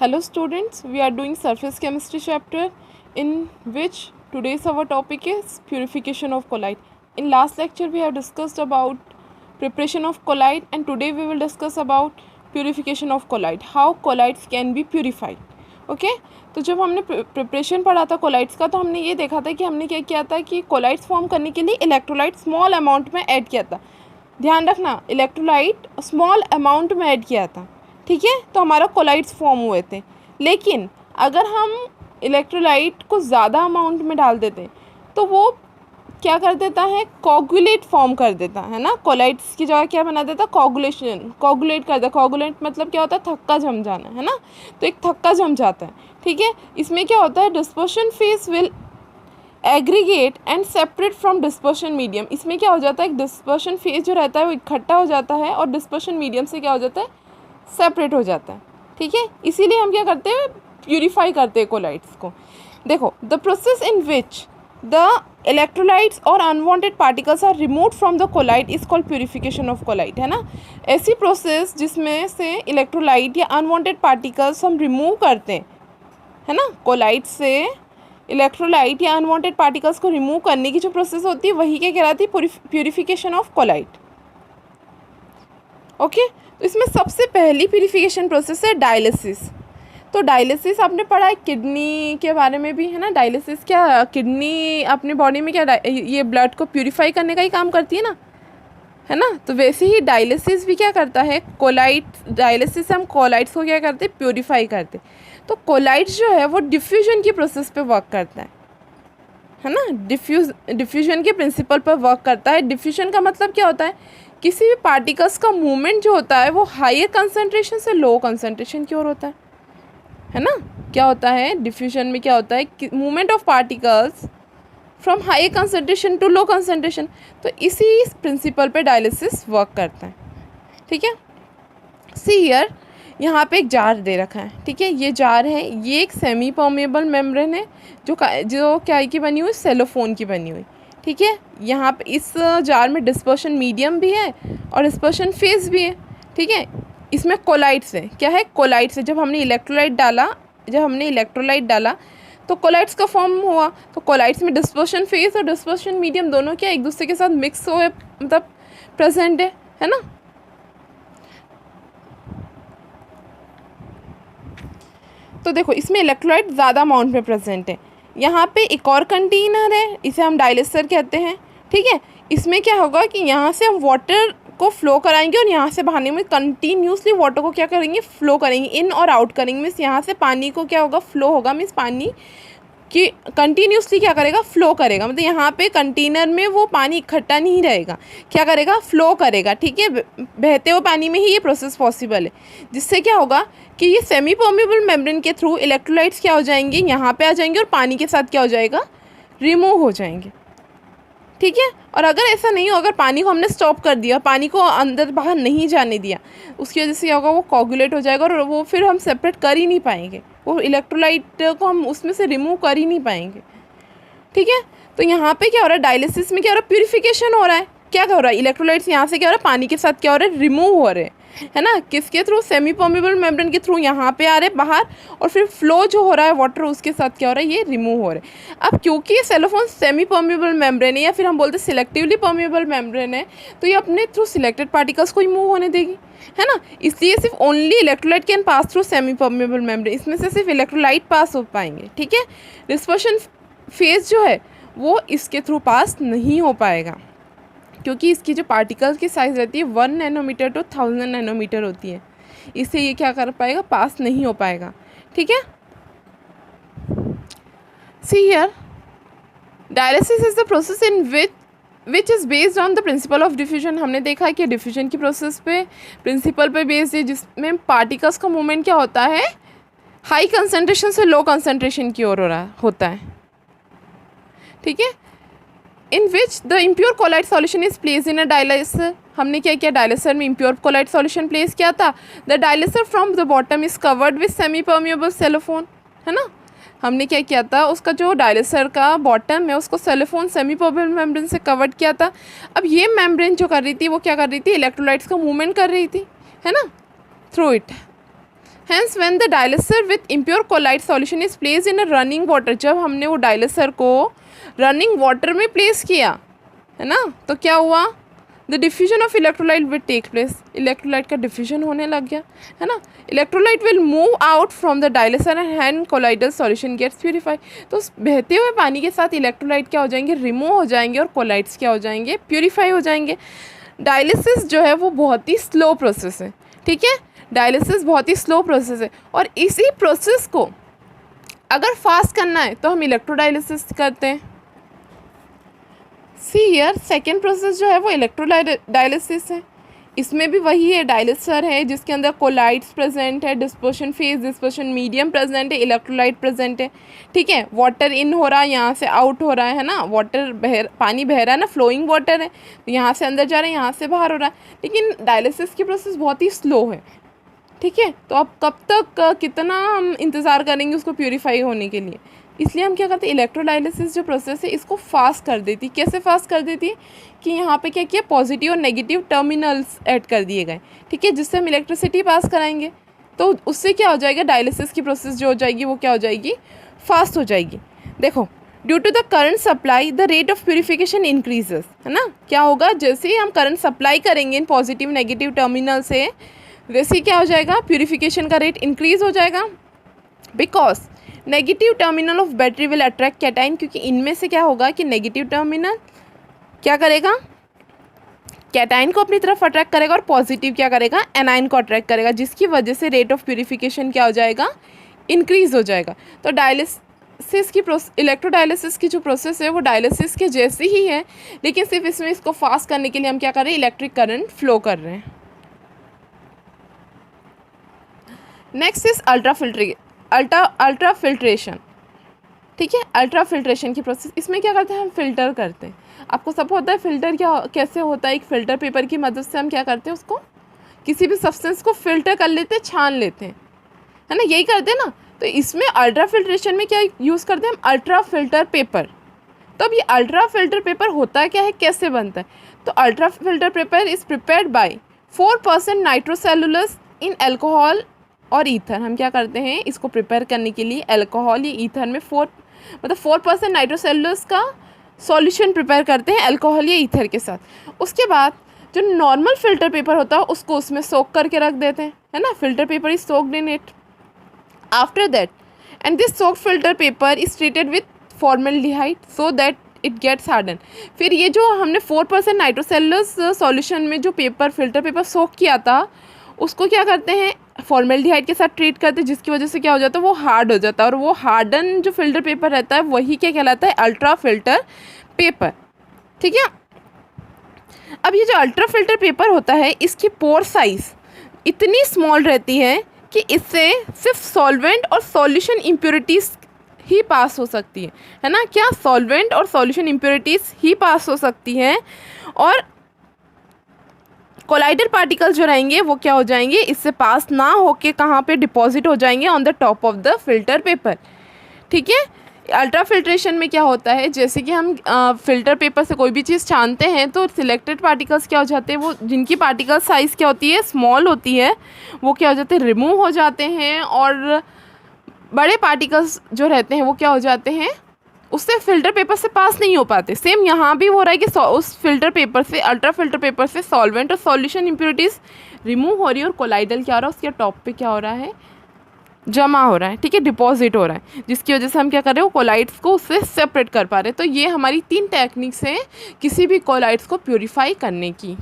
Hello students, we are doing surface chemistry chapter in which today's our topic is purification of colloid. In last lecture we have discussed about preparation of colloid and today we will discuss about purification of colloid, how colloids can be purified. Okay तो जब हमने preparation पढ़ा था collides का तो हमने ये देखा था कि हमने क्या किया था कि कोलाइड्स फॉर्म करने के लिए इलेक्ट्रोलाइट स्मॉल अमाउंट में ऐड किया था। ध्यान रखना, इलेक्ट्रोलाइट स्मॉल अमाउंट में ऐड किया था, ठीक है, तो हमारा कोलाइड्स फॉर्म हुए थे। लेकिन अगर हम इलेक्ट्रोलाइट को ज़्यादा अमाउंट में डाल देते तो वो क्या कर देता है, कोगुलेट फॉर्म कर देता है ना। कोलाइड्स की जगह क्या बना देता, कोगुलेशन, कोगुलेट कर देता। कोगुलेट मतलब क्या होता है, थक्का जम जाना, है ना। तो एक थक्का जम जाता है, ठीक है। इसमें क्या होता है, dispersion phase will aggregate and separate from dispersion medium. इसमें क्या हो जाता है, एक डिस्पर्शन फेज जो रहता है वो इकट्ठा हो जाता है और डिस्पर्शन मीडियम से क्या हो जाता है, सेपरेट हो जाता है, ठीक है। इसीलिए हम क्या करते हैं, प्यूरिफाई करते हैं कोलाइड्स को। देखो, the process in which the electrolytes और unwanted particles are removed from the colloid is called purification of colloid, है ना। ऐसी प्रोसेस जिसमें से इलेक्ट्रोलाइट या अनवांटेड पार्टिकल्स हम रिमूव करते हैं, है ना। कोलाइड से इलेक्ट्रोलाइट या अनवांटेड पार्टिकल्स को रिमूव करने की जो प्रोसेस होती है वही क्या कहलाती है, प्यूरिफिकेशन ऑफ कोलाइड। ओके, तो इसमें सबसे पहली प्यूरिफिकेशन प्रोसेस है डायलिसिस। तो डायलिसिस आपने पढ़ा है किडनी के बारे में भी, है ना। डायलिसिस क्या, किडनी अपने बॉडी में क्या ये ब्लड को प्यूरिफाई करने का ही काम करती है ना। तो वैसे ही डायलिसिस भी क्या करता है, कोलाइड, डायलिसिस हम कोलाइड्स को क्या करते हैं, प्यूरिफाई करते। तो कोलाइड्स जो है वो डिफ्यूजन की प्रोसेस पे वर्क करता है ना। डिफ्यूजन के प्रिंसिपल पर वर्क करता है। डिफ्यूजन का मतलब क्या होता है, किसी भी पार्टिकल्स का मूवमेंट जो होता है वो हायर कंसंट्रेशन से लो कंसंट्रेशन की ओर होता है ना। क्या होता है डिफ्यूजन में, क्या होता है, movement of particles from high concentration to low concentration. तो इसी प्रिंसिपल पे डायलिसिस वर्क करता है, ठीक है। सी हियर, यहाँ पे एक जार दे रखा है, ठीक है। ये जार है, ये एक सेमी परमेबल मेम्ब्रेन है जो क्या की बनी हुई, सेलोफोन की बनी हुई, ठीक है। यहाँ पे इस जार में डिस्पर्शन मीडियम भी है और डिस्पर्शन फेज भी है, ठीक है। इसमें कोलाइड्स है, क्या है, कोलाइड्स है। जब हमने इलेक्ट्रोलाइट डाला तो कोलाइड्स का फॉर्म हुआ। तो कोलाइड्स में डिस्पर्शन फेज और डिस्पर्शन मीडियम दोनों क्या एक दूसरे के साथ मिक्स हो, मतलब प्रेजेंट है ना। तो देखो, इसमें इलेक्ट्रोलाइट ज़्यादा अमाउंट में प्रेजेंट है। यहाँ पे एक और कंटेनर है, इसे हम डायलिसर कहते हैं, ठीक है। इसमें क्या होगा कि यहाँ से हम वाटर को फ्लो कराएंगे और यहाँ से बहाने में कंटिन्यूसली वाटर को क्या करेंगे, फ्लो करेंगे, इन और आउट करेंगे। मीन्स यहाँ से पानी को क्या होगा, फ्लो होगा। मीन्स पानी कि कंटिन्यूसली क्या करेगा, फ्लो करेगा। मतलब यहाँ पे कंटेनर में वो पानी इकट्ठा नहीं रहेगा, क्या करेगा, फ्लो करेगा, ठीक है। बहते हुए पानी में ही ये प्रोसेस पॉसिबल है, जिससे क्या होगा कि ये सेमी परमेबल मेम्ब्रेन के थ्रू इलेक्ट्रोलाइट्स क्या हो जाएंगे, यहाँ पे आ जाएंगे और पानी के साथ क्या हो जाएगा, रिमूव हो जाएंगे, ठीक है। और अगर ऐसा नहीं हो, अगर पानी को हमने स्टॉप कर दिया, पानी को अंदर बाहर नहीं जाने दिया, उसकी वजह से क्या होगा, वो कोगुलेट हो जाएगा और वो फिर हम सेपरेट कर ही नहीं पाएंगे, वो इलेक्ट्रोलाइट को हम उसमें से रिमूव कर ही नहीं पाएंगे, ठीक है। तो यहाँ पे क्या हो रहा है, डायलिसिस में क्या हो रहा है, प्यूरिफिकेशन हो रहा है। क्या हो रहा है, इलेक्ट्रोलाइट्स यहाँ से क्या हो रहा है, पानी के साथ क्या हो रहा है, रिमूव हो रहे हैं, है ना। किसके थ्रू, सेमी परमेबल मेम्ब्रेन के थ्रू यहाँ पे आ रहे हैं बाहर, और फिर फ्लो जो हो रहा है वाटर उसके साथ क्या हो रहा है, ये रिमूव हो रहे हैं। अब क्योंकि ये सेलोफोन सेमी परमेबल मेम्ब्रेन है या फिर हम बोलते हैं सिलेक्टिवली परमेबल मेम्ब्रेन है, तो ये अपने थ्रू सिलेक्टेड पार्टिकल्स को ही मूव होने देगी, है ना। इसलिए सिर्फ only electrolyte can pass through semi permeable membrane, इसमें से सिर्फ इलेक्ट्रोलाइट पास हो पाएंगे, ठीक है। डिस्पर्शन फेज जो है वो इसके थ्रू पास नहीं हो पाएगा, क्योंकि इसकी जो पार्टिकल्स की साइज़ रहती है 1 नैनोमीटर टू 1000 नैनोमीटर होती है, इससे ये क्या कर पाएगा, पास नहीं हो पाएगा, ठीक है। See here, dialysis is the process in which is based on the principle of diffusion. हमने देखा कि डिफ्यूजन की प्रोसेस पे प्रिंसिपल पे बेस्ड है, जिसमें पार्टिकल्स का मूवमेंट क्या होता है, हाई कंसनट्रेशन से लो कंसनट्रेशन की ओर होता है, ठीक है। In which the impure colloid solution is place in a dialyser. हमने क्या किया, डायलिसर में इम्प्योर कोलाइड सॉल्यूशन प्लेस किया था। The dialyser from the bottom is covered with semi permeable cellophane, है ना। हमने क्या किया था, उसका जो डायलिसर का बॉटम है उसको सेलोफोन सेमी परमेबल मेम्ब्रेन से कवर्ड किया था। अब ये मेम्ब्रेन जो कर रही थी वो क्या कर रही थी, इलेक्ट्रोलाइट्स का मूवमेंट कर रही थी, है ना, through it. Hence when the dialyser with impure colloid solution is placed in a running water, जब हमने वो डायलिसर को रनिंग वाटर में प्लेस किया है ना, तो क्या हुआ, the diffusion of electrolyte will take place, electrolyte का डिफ्यूजन होने लग गया है ना, electrolyte will move out from the dialyser and colloidal solution gets purify. तो उस बहते हुए पानी के साथ इलेक्ट्रोलाइट क्या हो जाएंगे, रिमूव हो जाएंगे और कोलाइड्स क्या हो जाएंगे, प्यूरिफाई हो जाएंगे। डायलिसिस जो है वो बहुत ही स्लो प्रोसेस है, ठीक है, डायलिसिस बहुत ही स्लो प्रोसेस है, और इसी प्रोसेस को अगर फास्ट करना है तो हम इलेक्ट्रोडायलिसिस करते हैं। सी हियर सेकेंड प्रोसेस जो है वो इलेक्ट्रोडायलिसिस है। इसमें भी वही है, डायलिसर है जिसके अंदर कोलाइड्स प्रेजेंट है, dispersion phase, dispersion medium present है, इलेक्ट्रोलाइट प्रेजेंट है, ठीक है, वाटर इन हो रहा है, यहाँ से आउट हो रहा है ना, पानी बह रहा है ना, फ्लोइंग वाटर है, तो यहाँ से अंदर जा रहा है, यहाँ से बाहर हो रहा है। लेकिन डायलिसिस की प्रोसेस बहुत ही स्लो है, ठीक है, तो अब कब तक कितना हम इंतज़ार करेंगे उसको प्यूरीफाई होने के लिए, इसलिए हम क्या करते हैं, इलेक्ट्रोडायलिसिस जो प्रोसेस है इसको फास्ट कर देती। कैसे फास्ट कर देती है कि यहाँ पे क्या किया, पॉजिटिव और नेगेटिव टर्मिनल्स ऐड कर दिए गए, ठीक है, जिससे हम इलेक्ट्रिसिटी पास कराएंगे, तो उससे क्या हो जाएगा, डायलिसिस की प्रोसेस जो हो जाएगी वो क्या हो जाएगी, फास्ट हो जाएगी। देखो, due to the current supply the rate of purification increases, है ना, क्या होगा, जैसे ही हम करंट सप्लाई करेंगे इन पॉजिटिव नेगेटिव टर्मिनल से, वैसे ही क्या हो जाएगा, प्यूरिफिकेशन का रेट इंक्रीज हो जाएगा। Because negative terminal of battery will attract cation, क्योंकि इनमें से क्या होगा कि नेगेटिव टर्मिनल क्या करेगा, कैटाइन को अपनी तरफ अट्रैक्ट करेगा, और पॉजिटिव क्या करेगा, एनाइन को अट्रैक्ट करेगा, जिसकी वजह से रेट ऑफ प्यूरिफिकेशन क्या हो जाएगा, इंक्रीज हो जाएगा। तो डायलिसिस की इलेक्ट्रोडायलिसिस की जो प्रोसेस है वो डायलिसिस के जैसी ही है, लेकिन सिर्फ इसमें इसको फास्ट करने के लिए हम क्या कर रहे हैं, इलेक्ट्रिक करंट फ्लो कर रहे हैं। नेक्स्ट इज अल्ट्रा फिल्ट्रेशन, ठीक है, अल्ट्रा फिल्ट्रेशन की प्रोसेस, इसमें क्या करते हैं, हम फिल्टर करते हैं। आपको सब होता है फिल्टर कैसे होता है, एक फ़िल्टर पेपर की मदद से हम क्या करते हैं, उसको किसी भी सब्सटेंस को फ़िल्टर कर लेते हैं, छान लेते हैं, है ना, यही करते हैं ना। तो इसमें अल्ट्रा फिल्ट्रेशन में क्या यूज़ करते हैं हम, अल्ट्रा फिल्टर पेपर। तो अब ये अल्ट्रा फिल्टर पेपर होता क्या है, कैसे बनता है, तो ultra filter paper is prepared by 4% nitrocellulose in alcohol और ईथर। हम क्या करते हैं, इसको प्रिपेयर करने के लिए अल्कोहल या ईथर में 4% नाइट्रोसेलुलोज का सॉल्यूशन प्रिपेयर करते हैं अल्कोहल या ईथर के साथ। उसके बाद जो नॉर्मल फ़िल्टर पेपर होता है उसको उसमें सोक करके रख देते हैं, है ना, filter paper is soaked in it. After that and this soaked filter paper is treated with formaldehyde so that it gets harden. फिर ये जो हमने 4% नाइट्रोसेलुलोज सॉल्यूशन में जो फ़िल्टर पेपर सोक किया था, उसको क्या करते हैं, फॉर्मल्डिहाइड के साथ ट्रीट करते हैं, जिसकी वजह से क्या हो जाता है, वो हार्ड हो जाता है, और वो हार्डन जो फिल्टर पेपर रहता है वही क्या कहलाता है, अल्ट्रा फिल्टर पेपर, ठीक है। अब ये जो अल्ट्रा फिल्टर पेपर होता है इसकी पोर साइज इतनी स्मॉल रहती है कि इससे सिर्फ सॉल्वेंट और सॉल्यूशन इम्प्योरिटीज़ ही पास हो सकती है ना, क्या, सॉल्वेंट और सॉल्यूशन इम्प्योरिटीज़ ही पास हो सकती हैं, और कोलाइडल पार्टिकल्स जो रहेंगे वो क्या हो जाएंगे, इससे पास ना होके कहाँ पे डिपॉजिट हो जाएंगे, on the top of the filter paper, ठीक है। अल्ट्रा फिल्ट्रेशन में क्या होता है, जैसे कि हम फिल्टर पेपर से कोई भी चीज़ छानते हैं तो सिलेक्टेड पार्टिकल्स क्या हो जाते हैं, वो जिनकी पार्टिकल साइज़ क्या होती है, स्मॉल होती है, वो क्या हो जाते हैं, रिमूव हो जाते हैं, और बड़े पार्टिकल्स जो रहते हैं वो क्या हो जाते हैं, उससे फ़िल्टर पेपर से पास नहीं हो पाते। सेम यहाँ भी हो रहा है कि उस फिल्टर पेपर से, अल्ट्रा फिल्टर पेपर से सॉल्वेंट और सॉल्यूशन इम्प्योरिटीज़ रिमूव हो रही है, और कोलाइडल क्या हो रहा है, उसके टॉप पे क्या हो रहा है, जमा हो रहा है, ठीक है, डिपॉजिट हो रहा है, जिसकी वजह से हम क्या कर रहे हो, कोलाइड्स को उससे सेपरेट कर पा रहे हैं। तो ये हमारी 3 टेक्निक्स हैं किसी भी कोलाइड्स को प्योरीफाई करने की।